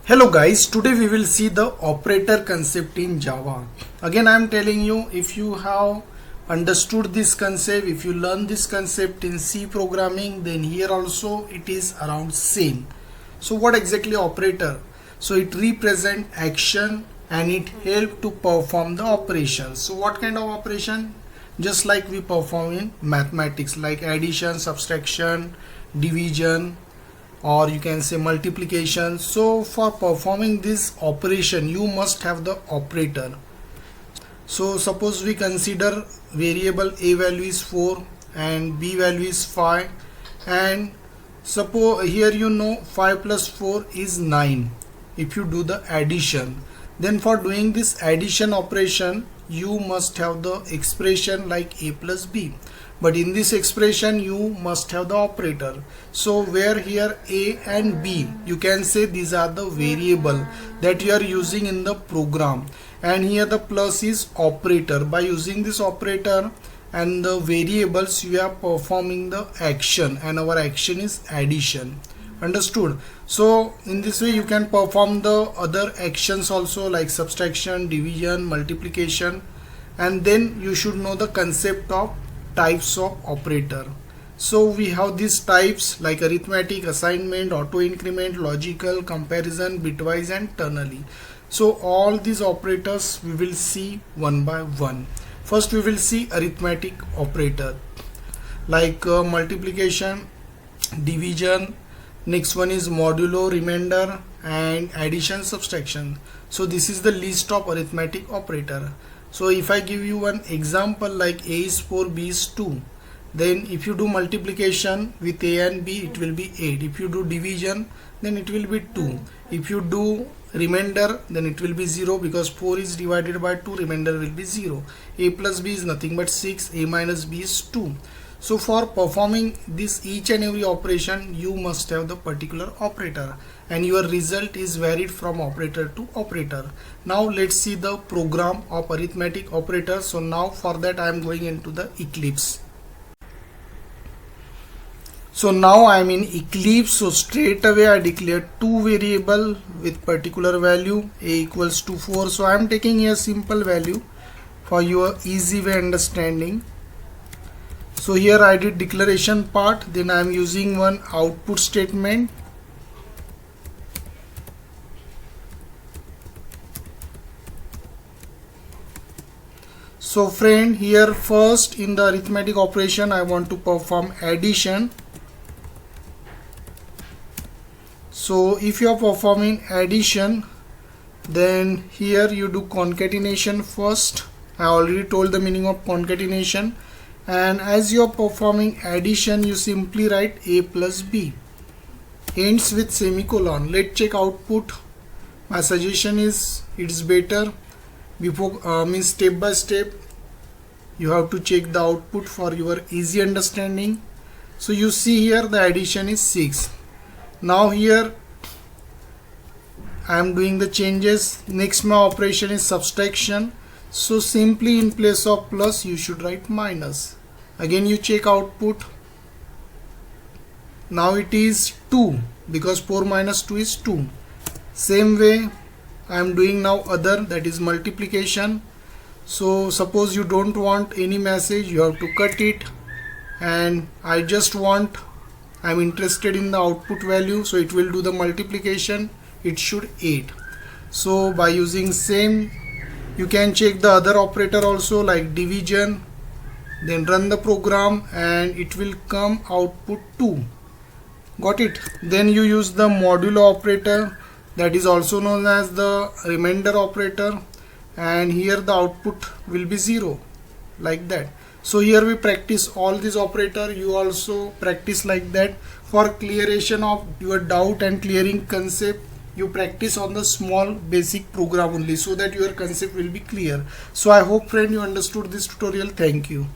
Hello guys, today we will see the operator concept in Java. Again I am telling you, if you have understood this concept, if you learn this concept in C programming, then here also it is around same. So what exactly operator? So it represent action and it help to perform the operation. So what kind of operation? Just like we perform in mathematics, like addition, subtraction, division, or you can say multiplication. So for performing this operation you must have the operator. So suppose we consider variable a value is 4 and b value is 5, and suppose here 5 plus 4 is 9. If you do the addition, then for doing this addition operation you must have the expression like a plus b, but in this expression you must have the operator. So where here a and b, you can say these are the variable that you are using in the program, and here the plus is operator. By using this operator and the variables you are performing the action, and our action is addition. Understood? So in this way you can perform the other actions also, like subtraction, division, multiplication, and then you should know the concept of types of operator. So we have these types like arithmetic, assignment, auto increment, logical, comparison, bitwise, and ternary. So all these operators we will see one by one. First we will see arithmetic operator like multiplication, division. Next one is modulo, remainder, and addition, subtraction. So this is the list of arithmetic operator. So if I give you one example like a is 4, b is 2, then if you do multiplication with a and b it will be 8. If you do division then it will be 2. If you do remainder then it will be 0, because 4 is divided by 2, remainder will be 0. A plus b is nothing but 6, a minus b is 2. So for performing this each and every operation you must have the particular operator, and your result is varied from operator to operator. Now let's see the program of arithmetic operator. So now for that I am going into the Eclipse. So now I am in Eclipse. So straight away I declare two variable with particular value. A equals to 4. So I am taking a simple value for your easy way understanding. So here I did declaration part, then I am using one output statement. So friend, here first in the arithmetic operation I want to perform addition. So if you are performing addition, then here you do concatenation first. I already told the meaning of concatenation. And as you are performing addition you simply write a plus b, ends with semicolon. Let's check output. My suggestion is it's better before means step by step you have to check the output for your easy understanding. So you see here the addition is 6. Now here I am doing the changes. Next my operation is subtraction. So simply in place of plus you should write minus. Again you check output. Now it is 2, because 4 minus 2 is 2. Same way I am doing now other, that is multiplication. So suppose you don't want any message, you have to cut it, and I am interested in the output value, so it will do the multiplication. It should 8. So by using same you can check the other operator also like division, then run the program and it will come output 2. Got it? Then you use the modulo operator, that is also known as the remainder operator, and here the output will be 0, like that. So here we practice all these operator. You also practice like that. For clearation of your doubt and clearing concept, you practice on the small basic program only, so that your concept will be clear. So I hope friend you understood this tutorial. Thank you.